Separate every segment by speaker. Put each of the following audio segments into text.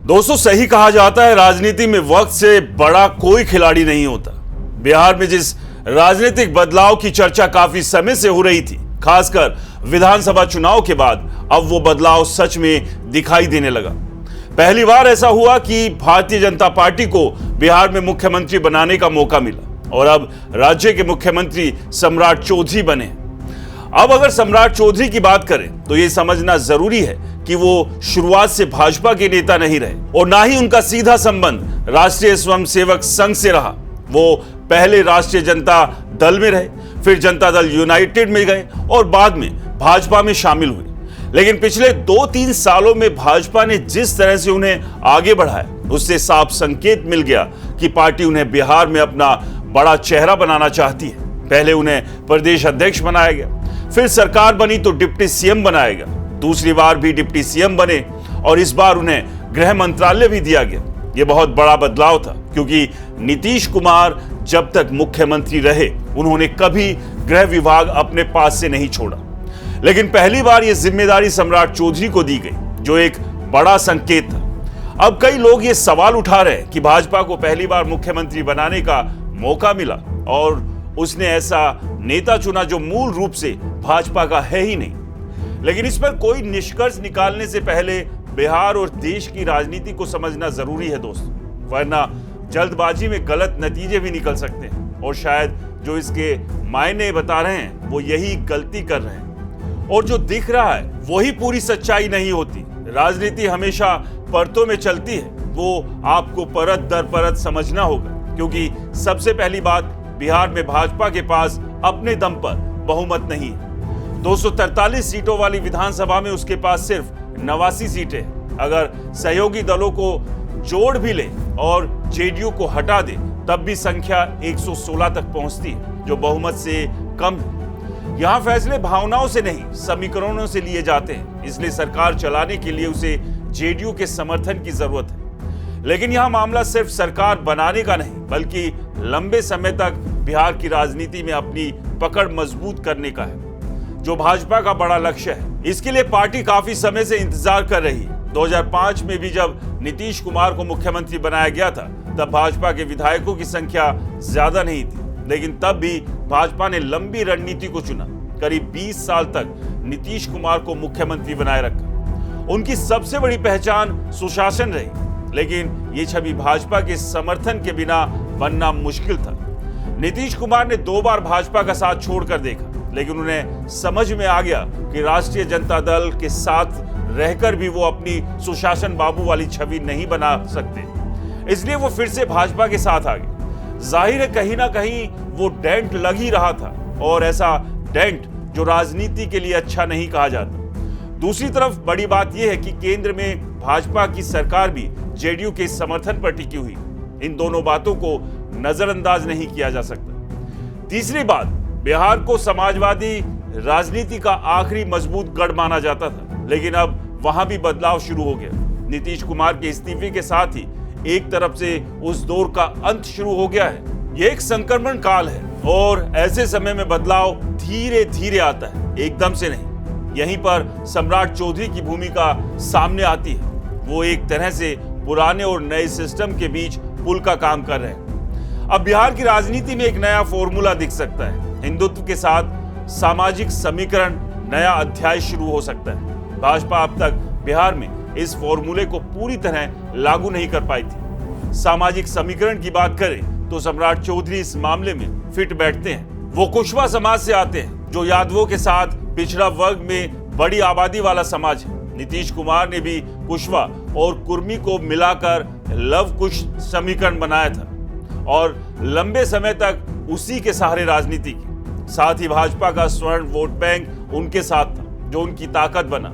Speaker 1: दोस्तों, सही कहा जाता है राजनीति में वक्त से बड़ा कोई खिलाड़ी नहीं होता। बिहार में जिस राजनीतिक बदलाव की चर्चा काफी समय से हो रही थी, खासकर विधानसभा चुनाव के बाद, अब वो बदलाव सच में दिखाई देने लगा। पहली बार ऐसा हुआ कि भारतीय जनता पार्टी को बिहार में मुख्यमंत्री बनाने का मौका मिला और अब राज्य के मुख्यमंत्री सम्राट चौधरी बने। अब अगर सम्राट चौधरी की बात करें तो यह समझना जरूरी है कि वो शुरुआत से भाजपा के नेता नहीं रहे और ना ही उनका सीधा संबंध राष्ट्रीय स्वयंसेवक संघ से रहा। वो पहले राष्ट्रीय जनता दल में रहे, फिर जनता दल यूनाइटेड में गए और बाद में भाजपा में शामिल हुए। लेकिन पिछले 2-3 सालों में भाजपा ने जिस तरह से उन्हें आगे बढ़ाया, उससे साफ संकेत मिल गया कि पार्टी उन्हें बिहार में अपना बड़ा चेहरा बनाना चाहती है। पहले उन्हें प्रदेश अध्यक्ष बनाया गया, फिर सरकार बनी तो डिप्टी सीएम बनाया गया, दूसरी बार भी डिप्टी सीएम बने और इस बार उन्हें गृह मंत्रालय भी दिया गया। यह बहुत बड़ा बदलाव था क्योंकि नीतीश कुमार जब तक मुख्यमंत्री रहे उन्होंने कभी गृह विभाग अपने पास से नहीं छोड़ा। लेकिन पहली बार यह जिम्मेदारी सम्राट चौधरी को दी गई, जो एक बड़ा संकेत था। अब कई लोग ये सवाल उठा रहे हैं कि भाजपा को पहली बार मुख्यमंत्री बनाने का मौका मिला और उसने ऐसा नेता चुना जो मूल रूप से भाजपा का है ही नहीं। लेकिन इस पर कोई निष्कर्ष निकालने से पहले बिहार और देश की राजनीति को समझना जरूरी है दोस्तों, वरना जल्दबाजी में गलत नतीजे भी निकल सकते हैं और शायद जो इसके मायने बता रहे हैं वो यही गलती कर रहे हैं और जो दिख रहा है वही पूरी सच्चाई नहीं होती। राजनीति हमेशा परतों में चलती है, वो आपको परत दर परत समझना होगा। क्योंकि सबसे पहली बात, बिहार में भाजपा के पास अपने दम पर बहुमत नहीं है। 243 सीटों वाली विधानसभा में उसके पास सिर्फ 89 सीटें हैं। अगर सहयोगी दलों को जोड़ भी ले और जेडीयू को हटा दे तब भी संख्या 116 तक पहुंचती है, जो बहुमत से कम है। यहां फैसले भावनाओं से नहीं, समीकरणों से लिए जाते हैं, इसलिए सरकार चलाने के लिए उसे जेडीयू के समर्थन की जरूरत है। लेकिन यहां मामला सिर्फ सरकार बनाने का नहीं, बल्कि लंबे समय तक बिहार की राजनीति में अपनी पकड़ मजबूत करने का है, जो भाजपा का बड़ा लक्ष्य है। इसके लिए पार्टी काफी समय से इंतजार कर रही है। 2005 में भी जब नीतीश कुमार को मुख्यमंत्री बनाया गया था, तब भाजपा के विधायकों की संख्या ज्यादा नहीं थी, लेकिन तब भी भाजपा ने लंबी रणनीति को चुना। करीब 20 साल तक नीतीश कुमार को मुख्यमंत्री बनाए रखा। उनकी सबसे बड़ी पहचान सुशासन रही, लेकिन ये छवि भाजपा के समर्थन के बिना बनना मुश्किल था। नीतीश कुमार ने 2 बार भाजपा का साथ छोड़कर देखा, लेकिन उन्हें समझ में आ गया कि राष्ट्रीय जनता दल के साथ रहकर भी वो अपनी सुशासन बाबू वाली छवि नहीं बना सकते, इसलिए वो फिर से भाजपा के साथ आ गए। जाहिर है कहीं ना कहीं वो डेंट लग ही रहा था, और ऐसा डेंट जो राजनीति के लिए अच्छा नहीं कहा जाता। दूसरी तरफ बड़ी बात यह है कि केंद्र में भाजपा की सरकार भी जेडीयू के समर्थन पर टिकी हुई। इन दोनों बातों को नजरअंदाज नहीं किया जा सकता। तीसरी बात, बिहार को समाजवादी राजनीति का आखिरी मजबूत गढ़ माना जाता था, लेकिन अब वहां भी बदलाव शुरू हो गया। नीतीश कुमार के इस्तीफे के साथ ही एक तरफ से उस दौर का अंत शुरू हो गया है। यह एक संक्रमण काल है और ऐसे समय में बदलाव धीरे धीरे आता है, एकदम से नहीं। यहीं पर सम्राट चौधरी की भूमिका सामने आती है। वो एक तरह से पुराने और नए सिस्टम के बीच पुल का काम कर रहे हैं। अब बिहार की राजनीति में एक नया फॉर्मूला दिख सकता है। हिंदुत्व के साथ सामाजिक समीकरण, नया अध्याय शुरू हो सकता है। भाजपा अब तक बिहार में इस फॉर्मूले को पूरी तरह लागू नहीं कर पाई थी। सामाजिक समीकरण की बात करें तो सम्राट चौधरी इस मामले में फिट बैठते हैं। वो कुशवा समाज से आते हैं, जो यादवों के साथ पिछड़ा वर्ग में बड़ी आबादी वाला समाज है। नीतीश कुमार ने भी कुशवा और कुर्मी को मिलाकर लव कुश समीकरण बनाया था और लंबे समय तक उसी के सहारे राजनीति की। साथ ही भाजपा का स्वर्ण वोट बैंक उनके साथ था, जो उनकी ताकत बना।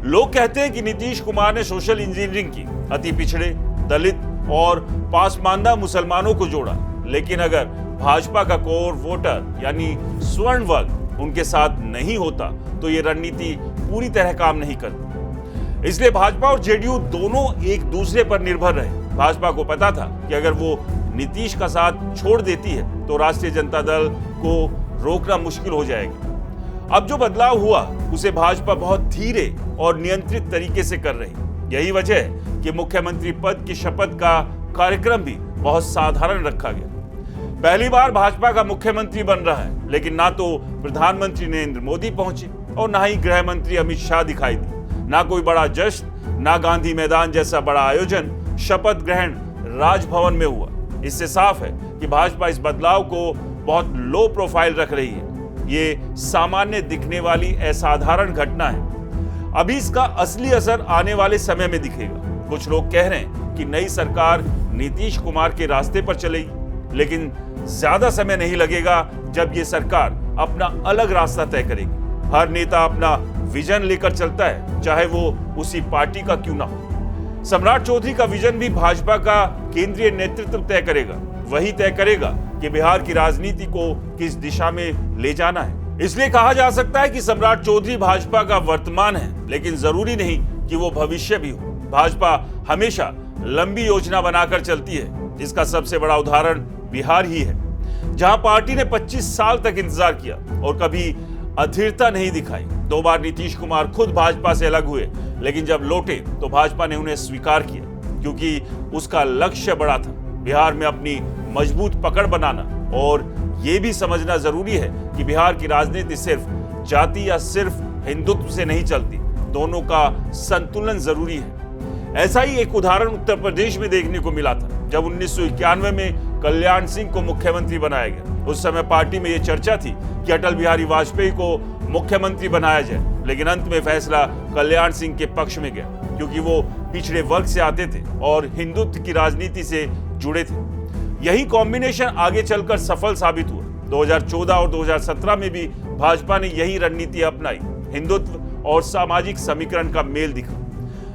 Speaker 1: लोग कहते हैं कि नीतीश कुमार ने सोशल इंजीनियरिंग की, अति पिछड़े, दलित और पासमानदा मुसलमानों को जोड़ा। लेकिन अगर भाजपा का कोर वोटर यानी स्वर्ण वर्ग उनके साथ नहीं होता तो ये रणनीति पूरी तरह काम नहीं करती। इसलिए भाजपा और जेडीयू दोनों एक दूसरे पर निर्भर रहे। भाजपा को पता था कि अगर वो नीतीश का साथ छोड़ देती है तो राष्ट्रीय जनता दल को रोकना मुश्किल हो जाएगा। अब जो बदलाव हुआ उसे भाजपा बहुत धीरे और नियंत्रित तरीके से कर रही। यही वजह है कि मुख्यमंत्री पद की शपथ का कार्यक्रम भी बहुत साधारण रखा गया। पहली बार भाजपा का मुख्यमंत्री बन रहा है, लेकिन ना तो प्रधानमंत्री नरेंद्र मोदी पहुंचे और ना ही गृह मंत्री अमित शाह दिखाई दी। ना कोई बड़ा जश्न, ना गांधी मैदान जैसा बड़ा आयोजन शपथ ग्रहण राजभवन में हुआ। इससे साफ है कि भाजपा इस बदलाव को बहुत लो प्रोफाइल रख रही है। ये सामान्य दिखने वाली असाधारण घटना है। अभी इसका असली असर आने वाले समय में दिखेगा। कुछ लोग कह रहे हैं कि नई सरकार नीतीश कुमार के रास्ते पर चलेगी, लेकिन ज्यादा समय नहीं लगेगा जब ये सरकार अपना अलग रास्ता तय करेगी। हर नेता अपना विजन लेकर चलता है, चाहे वो उसी पार्टी का क्यों ना हो। सम्राट चौधरी का विजन भी भाजपा का केंद्रीय नेतृत्व तय करेगा। वही तय करेगा कि बिहार की राजनीति को किस दिशा में ले जाना है। इसलिए कहा जा सकता है कि सम्राट चौधरी भाजपा का वर्तमान है, लेकिन जरूरी नहीं कि वो भविष्य भी हो। भाजपा हमेशा लंबी योजना बनाकर चलती है। इसका सबसे बड़ा उदाहरण बिहार ही है, जहां पार्टी ने 25 साल तक इंतजार किया और कभी अधीरता नहीं दिखाई। 2 बार नीतीश कुमार खुद भाजपा से अलग हुए, लेकिन जब लौटे तो भाजपा ने उन्हें स्वीकार किया, क्योंकि उसका लक्ष्य बड़ा था, बिहार में अपनी मजबूत पकड़ बनाना। और ये भी समझना जरूरी है कि बिहार की राजनीति सिर्फ जाति या सिर्फ हिंदुत्व से नहीं चलती, दोनों का संतुलन जरूरी है। ऐसा ही एक उदाहरण उत्तर प्रदेश में देखने को मिला था, जब 1991 में कल्याण सिंह को मुख्यमंत्री बनाया गया। उस समय पार्टी में यह चर्चा थी कि अटल बिहारी वाजपेयी को मुख्यमंत्री बनाया जाए, लेकिन अंत में फैसला कल्याण सिंह के पक्ष में गया, क्योंकि वो पिछड़े वर्ग से आते थे और हिंदुत्व की राजनीति से जुड़े थे। यही कॉम्बिनेशन आगे चलकर सफल साबित हुआ। 2014 और 2017 में भी भाजपा ने यही रणनीति अपनाई। हिंदुत्व और सामाजिक समीकरण का मेल दिखा।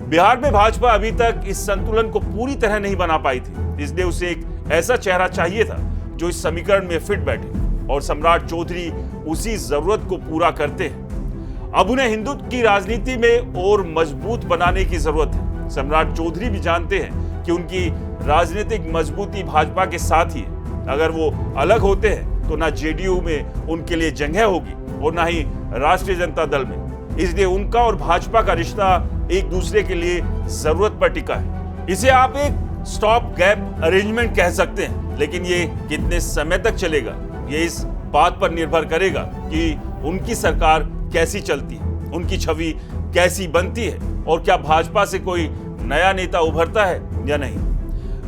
Speaker 1: बिहार में भाजपा अभी तक इस संतुलन को पूरी तरह नहीं बना पाई थी, इसलिए उसे एक ऐसा चेहरा चाहिए था जो इस समीकरण में फिट बैठे, और सम्राट चौधरी उसी जरूरत को पूरा करते हैं। अब उन्हें हिंदुत्व की राजनीति में और मजबूत बनाने की जरूरत है। सम्राट चौधरी भी जानते हैं कि उनकी राजनीतिक मजबूती भाजपा के साथ ही है। अगर वो अलग होते हैं तो ना जेडीयू में उनके लिए जगह होगी और ना ही राष्ट्रीय जनता दल में। इसलिए उनका और भाजपा का रिश्ता एक दूसरे के लिए जरूरत पर टिका है। इसे आप एक स्टॉप गैप अरेंजमेंट कह सकते हैं, लेकिन ये कितने समय तक चलेगा ये इस बात पर निर्भर करेगा कि उनकी सरकार कैसी चलती है, उनकी छवि कैसी बनती है और क्या भाजपा से कोई नया नेता उभरता है या नहीं।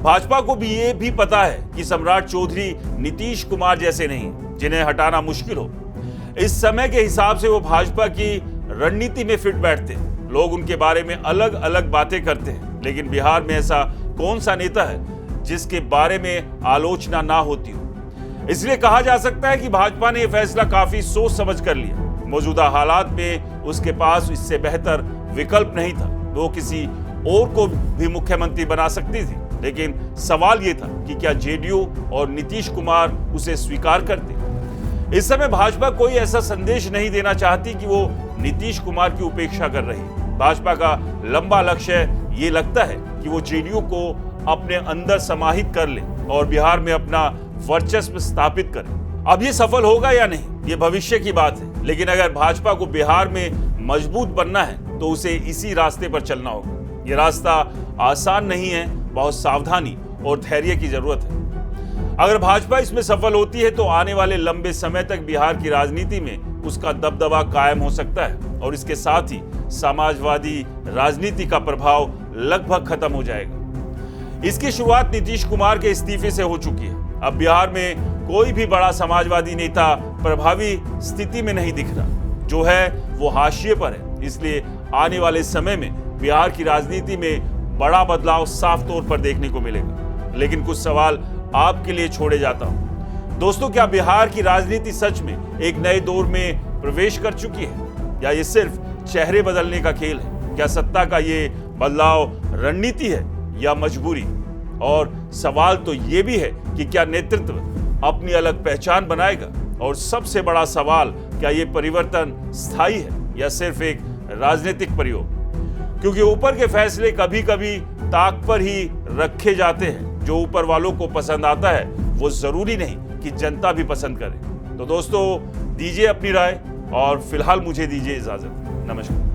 Speaker 1: भाजपा को भी ये भी पता है कि सम्राट चौधरी नीतीश कुमार जैसे नहीं, जिन्हें हटाना मुश्किल हो। इस समय के हिसाब से वो भाजपा की रणनीति में फिट बैठते हैं। लोग उनके बारे में अलग अलग बातें करते हैं, लेकिन बिहार में ऐसा कौन सा नेता है जिसके बारे में आलोचना ना होती हो। इसलिए कहा जा सकता है कि भाजपा ने यह फैसला काफी सोच समझ कर लिया। मौजूदा हालात में उसके पास इससे बेहतर विकल्प नहीं था। वो किसी और को भी मुख्यमंत्री बना सकती थी, लेकिन सवाल यह था कि क्या जेडीयू और नीतीश कुमार उसे स्वीकार करते। इस समय भाजपा कोई ऐसा संदेश नहीं देना चाहती कि वो नीतीश कुमार की उपेक्षा कर रही है। भाजपा का लंबा लक्ष्य ये लगता है कि वो जेडीयू को अपने अंदर समाहित कर ले और बिहार में अपना वर्चस्व स्थापित करे। अब ये सफल होगा या नहीं, ये भविष्य की बात है, लेकिन अगर भाजपा को बिहार में मजबूत बनना है तो उसे इसी रास्ते पर चलना होगा। ये रास्ता आसान नहीं है, बहुत सावधानी और धैर्य की जरूरत है। अगर भाजपा इसमें सफल होती है तो आने वाले लंबे समय तक बिहार की राजनीति में उसका दबदबा कायम हो सकता है और इसके साथ ही समाजवादी राजनीति का प्रभाव लगभग खत्म हो जाएगा। इसकी शुरुआत नीतीश कुमार के इस्तीफे से हो चुकी है। अब बिहार में कोई भी बड़ा समाजवादी नेता प्रभावी स्थिति में नहीं दिख रहा, जो है वो हाशिए पर है। इसलिए आने वाले समय में बिहार की राजनीति में बड़ा बदलाव साफ तौर पर देखने को मिलेगा। लेकिन कुछ सवाल आपके लिए छोड़े जाता हूं। दोस्तों, क्या बिहार की राजनीति सच में एक नए दौर में प्रवेश कर चुकी है, या ये सिर्फ चेहरे बदलने का खेल है? क्या सत्ता का ये बदलाव रणनीति है या मजबूरी? और सवाल तो ये भी है कि क्या नेतृत्व अपनी अलग पहचान बनाएगा? और सबसे बड़ा सवाल, क्या ये परिवर्तन स्थायी है या सिर्फ एक राजनीतिक प्रयोग? क्योंकि ऊपर के फैसले कभी कभी ताक पर ही रखे जाते हैं। जो ऊपर वालों को पसंद आता है वो जरूरी नहीं कि जनता भी पसंद करे। तो दोस्तों, दीजिए अपनी राय और फिलहाल मुझे दीजिए इजाजत। नमस्कार।